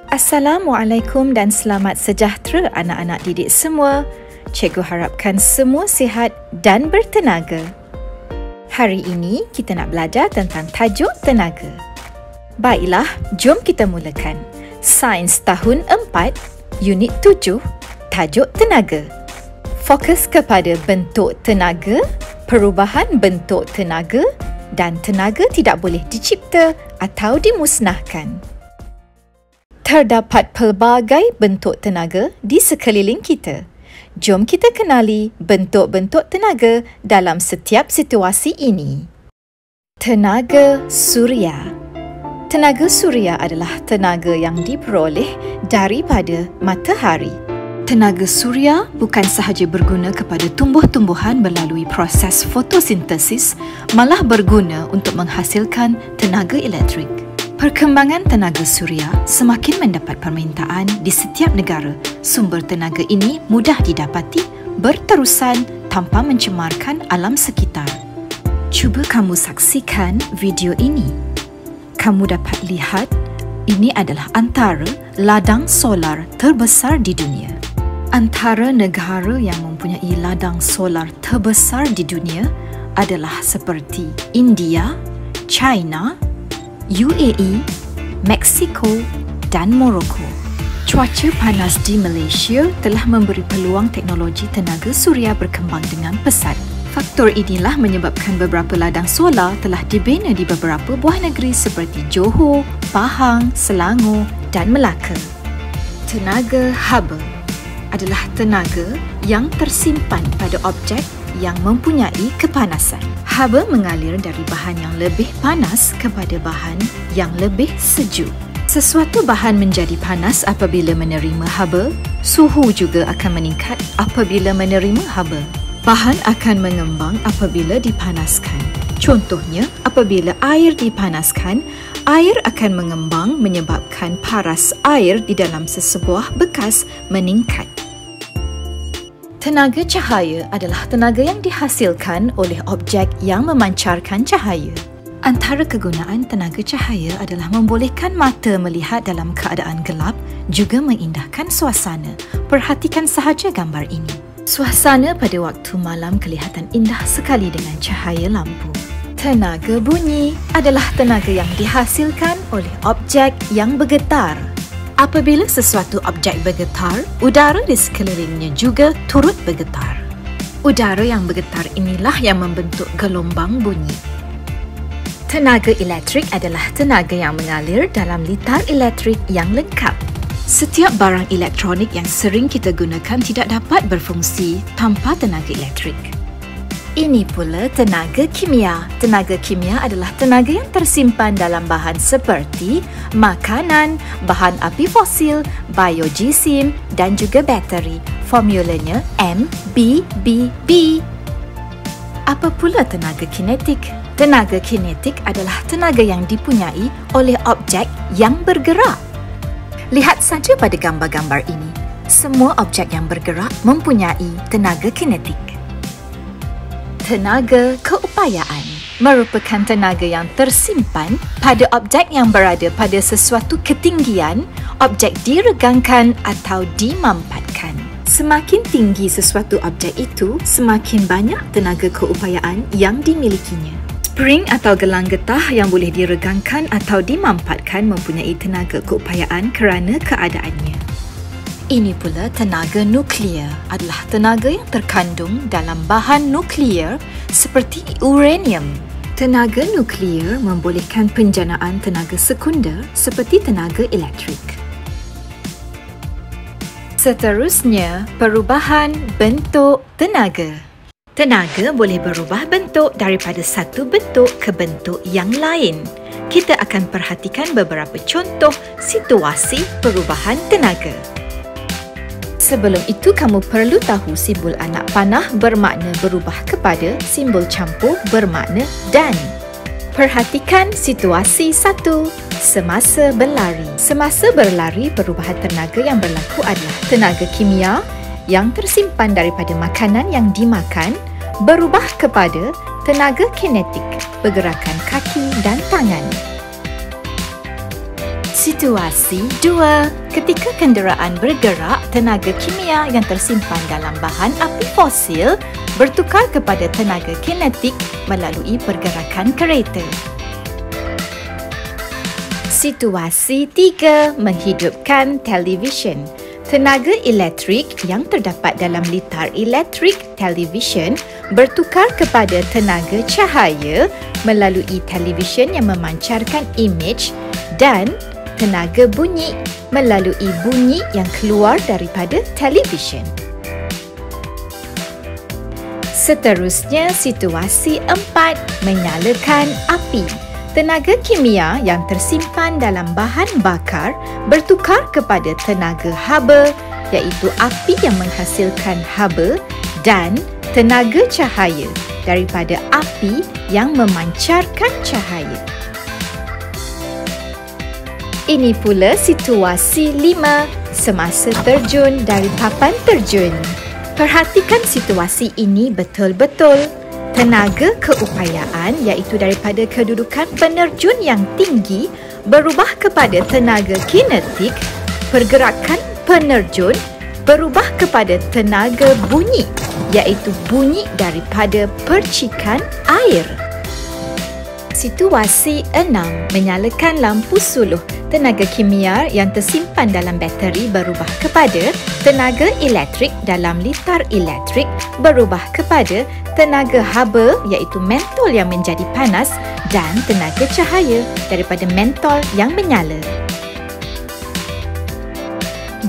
Assalamualaikum dan selamat sejahtera anak-anak didik semua. Cikgu harapkan semua sihat dan bertenaga. Hari ini kita nak belajar tentang tajuk tenaga. Baiklah, jom kita mulakan. Sains tahun 4, unit 7, tajuk tenaga. Fokus kepada bentuk tenaga, perubahan bentuk tenaga dan tenaga tidak boleh dicipta atau dimusnahkan. Terdapat pelbagai bentuk tenaga di sekeliling kita. Jom kita kenali bentuk-bentuk tenaga dalam setiap situasi ini. Tenaga suria. Tenaga suria adalah tenaga yang diperoleh daripada matahari. Tenaga suria bukan sahaja berguna kepada tumbuh-tumbuhan melalui proses fotosintesis, malah berguna untuk menghasilkan tenaga elektrik. Perkembangan tenaga suria semakin mendapat permintaan di setiap negara. Sumber tenaga ini mudah didapati berterusan tanpa mencemarkan alam sekitar. Cuba kamu saksikan video ini. Kamu dapat lihat ini adalah antara ladang solar terbesar di dunia. Antara negara yang mempunyai ladang solar terbesar di dunia adalah seperti India, China, UAE, Mexico dan Morocco. Cuaca panas di Malaysia telah memberi peluang teknologi tenaga suria berkembang dengan pesat. Faktor inilah menyebabkan beberapa ladang solar telah dibina di beberapa buah negeri seperti Johor, Pahang, Selangor dan Melaka. Tenaga haba adalah tenaga yang tersimpan pada objek yang mempunyai kepanasan. Haba mengalir dari bahan yang lebih panas kepada bahan yang lebih sejuk. Sesuatu bahan menjadi panas apabila menerima haba, suhu juga akan meningkat apabila menerima haba. Bahan akan mengembang apabila dipanaskan. Contohnya, apabila air dipanaskan, air akan mengembang menyebabkan paras air di dalam sesebuah bekas meningkat. Tenaga cahaya adalah tenaga yang dihasilkan oleh objek yang memancarkan cahaya. Antara kegunaan tenaga cahaya adalah membolehkan mata melihat dalam keadaan gelap, juga mengindahkan suasana. Perhatikan sahaja gambar ini. Suasana pada waktu malam kelihatan indah sekali dengan cahaya lampu. Tenaga bunyi adalah tenaga yang dihasilkan oleh objek yang bergetar. Apabila sesuatu objek bergetar, udara di sekelilingnya juga turut bergetar. Udara yang bergetar inilah yang membentuk gelombang bunyi. Tenaga elektrik adalah tenaga yang mengalir dalam litar elektrik yang lengkap. Setiap barang elektronik yang sering kita gunakan tidak dapat berfungsi tanpa tenaga elektrik. Ini pula tenaga kimia. Tenaga kimia adalah tenaga yang tersimpan dalam bahan seperti makanan, bahan api fosil, biojisim dan juga bateri. Formulanya MBBB. Apa pula tenaga kinetik? Tenaga kinetik adalah tenaga yang dipunyai oleh objek yang bergerak. Lihat saja pada gambar-gambar ini. Semua objek yang bergerak mempunyai tenaga kinetik. Tenaga keupayaan merupakan tenaga yang tersimpan pada objek yang berada pada sesuatu ketinggian, objek diregangkan atau dimampatkan. Semakin tinggi sesuatu objek itu, semakin banyak tenaga keupayaan yang dimilikinya. Spring atau gelang getah yang boleh diregangkan atau dimampatkan mempunyai tenaga keupayaan kerana keadaannya. Ini pula tenaga nuklear adalah tenaga yang terkandung dalam bahan nuklear seperti uranium. Tenaga nuklear membolehkan penjanaan tenaga sekunder seperti tenaga elektrik. Seterusnya, perubahan bentuk tenaga. Tenaga boleh berubah bentuk daripada satu bentuk ke bentuk yang lain. Kita akan perhatikan beberapa contoh situasi perubahan tenaga. Sebelum itu, kamu perlu tahu simbol anak panah bermakna berubah kepada simbol campur bermakna dan. Perhatikan situasi 1. Semasa berlari. Semasa berlari, perubahan tenaga yang berlaku adalah tenaga kimia yang tersimpan daripada makanan yang dimakan berubah kepada tenaga kinetik, pergerakan kaki dan tangan. Situasi 2. Ketika kenderaan bergerak, tenaga kimia yang tersimpan dalam bahan api fosil bertukar kepada tenaga kinetik melalui pergerakan kereta. Situasi 3. Menghidupkan televisyen. Tenaga elektrik yang terdapat dalam litar elektrik televisyen bertukar kepada tenaga cahaya melalui televisyen yang memancarkan imej dan tenaga bunyi melalui bunyi yang keluar daripada televisyen. Seterusnya, situasi 4. Menyalakan api. Tenaga kimia yang tersimpan dalam bahan bakar bertukar kepada tenaga haba, iaitu api yang menghasilkan haba, dan tenaga cahaya daripada api yang memancarkan cahaya. Ini pula situasi 5. Semasa terjun dari papan terjun. Perhatikan situasi ini betul-betul. Tenaga keupayaan iaitu daripada kedudukan penerjun yang tinggi berubah kepada tenaga kinetik, pergerakan penerjun berubah kepada tenaga bunyi iaitu bunyi daripada percikan air. Situasi 6. Menyalakan lampu suluh. Tenaga kimia yang tersimpan dalam bateri berubah kepada tenaga elektrik dalam litar elektrik berubah kepada tenaga haba iaitu mentol yang menjadi panas dan tenaga cahaya daripada mentol yang menyala.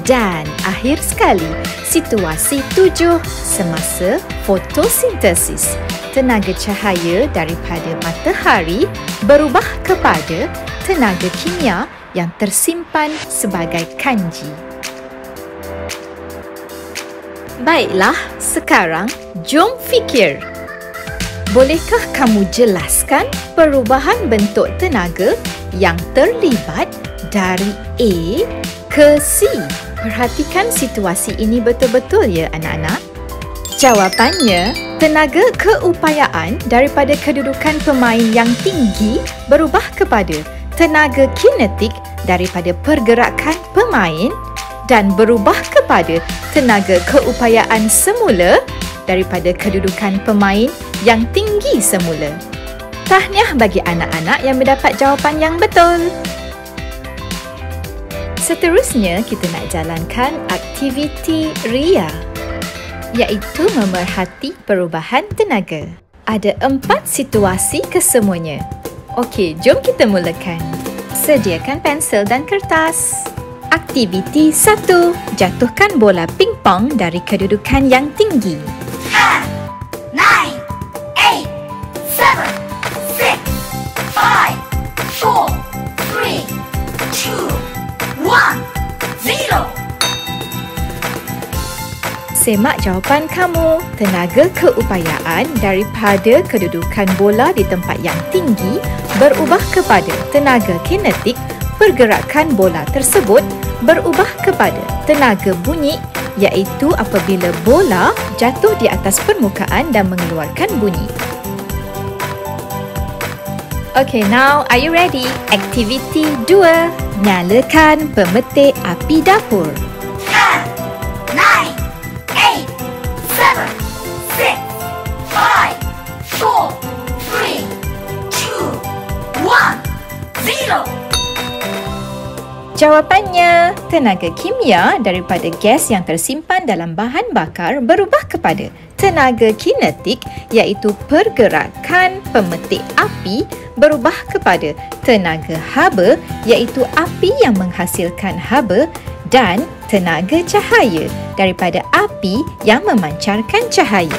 Dan akhir sekali, situasi 7. Semasa fotosintesis. Tenaga cahaya daripada matahari berubah kepada tenaga kimia yang tersimpan sebagai kanji. Baiklah, sekarang jom fikir. Bolehkah kamu jelaskan perubahan bentuk tenaga yang terlibat dari A ke C? Perhatikan situasi ini betul-betul ya anak-anak. Jawapannya, tenaga keupayaan daripada kedudukan pemain yang tinggi berubah kepada tenaga kinetik daripada pergerakan pemain dan berubah kepada tenaga keupayaan semula daripada kedudukan pemain yang tinggi semula. Tahniah bagi anak-anak yang mendapat jawapan yang betul. Seterusnya, kita nak jalankan aktiviti RIA, iaitu memerhati perubahan tenaga. Ada 4 situasi kesemuanya. Okey, jom kita mulakan. Sediakan pensel dan kertas. Aktiviti 1. Jatuhkan bola pingpong dari kedudukan yang tinggi. 10, 9, 8, 7, 6, 5, 4, 3, 2, 1, 0. Semak jawapan kamu. Tenaga keupayaan daripada kedudukan bola di tempat yang tinggi berubah kepada tenaga kinetik. Pergerakan bola tersebut berubah kepada tenaga bunyi, iaitu apabila bola jatuh di atas permukaan dan mengeluarkan bunyi. Okay, now are you ready? Aktiviti 2. Nyalakan pemetik api dapur. 10, 9, 8, 7, 6, 5, 4, 3, 2, 1, 0. Jawapannya, tenaga kimia daripada gas yang tersimpan dalam bahan bakar berubah kepada tenaga kinetik, iaitu pergerakan pemetik api berubah kepada tenaga haba, iaitu api yang menghasilkan haba, dan tenaga cahaya daripada api yang memancarkan cahaya.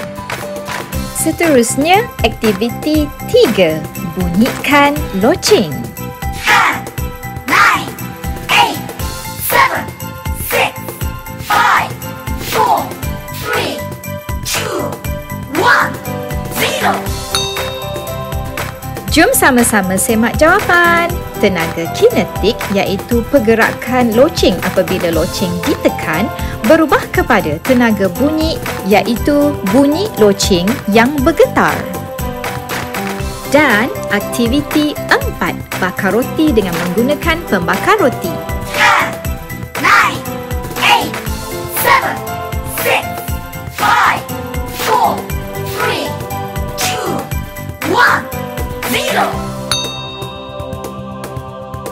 Seterusnya, aktiviti 3. Bunyikan loceng. 10, 9, 8, 7, 6, 5, 4, 3, 2, 1, 0. Jom sama-sama semak jawapan. Tenaga kinetik iaitu pergerakan loceng apabila loceng ditekan berubah kepada tenaga bunyi iaitu bunyi loceng yang bergetar. Dan aktiviti 4, bakar roti dengan menggunakan pembakar roti. 10, 9, 8, 7, 6, 5, 4, 3, 2, 1,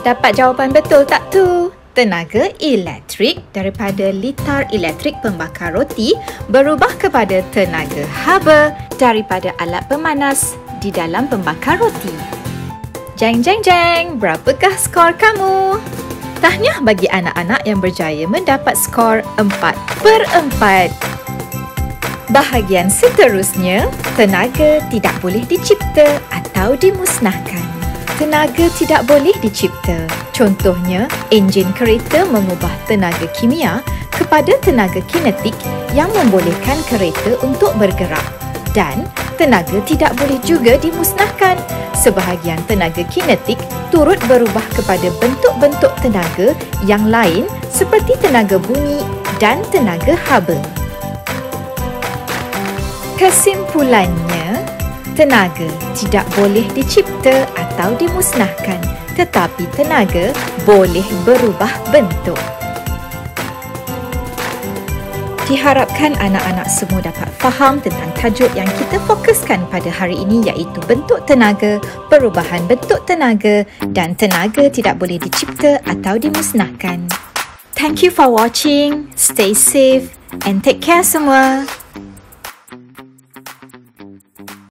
0. Dapat jawapan betul tak tu? Tenaga elektrik daripada litar elektrik pembakar roti berubah kepada tenaga haba daripada alat pemanas di dalam pembakar roti. Jeng jeng jeng, berapakah skor kamu? Tahniah bagi anak-anak yang berjaya mendapat skor 4/4. Bahagian seterusnya, tenaga tidak boleh dicipta atau dimusnahkan. Tenaga tidak boleh dicipta. Contohnya, enjin kereta mengubah tenaga kimia kepada tenaga kinetik yang membolehkan kereta untuk bergerak. Dan tenaga tidak boleh juga dimusnahkan. Sebahagian tenaga kinetik turut berubah kepada bentuk-bentuk tenaga yang lain seperti tenaga bunyi dan tenaga haba. Kesimpulannya, tenaga tidak boleh dicipta atau dimusnahkan, tetapi tenaga boleh berubah bentuk. Diharapkan anak-anak semua dapat faham tentang tajuk yang kita fokuskan pada hari ini, iaitu bentuk tenaga, perubahan bentuk tenaga dan tenaga tidak boleh dicipta atau dimusnahkan. Thank you for watching. Stay safe and take care semua.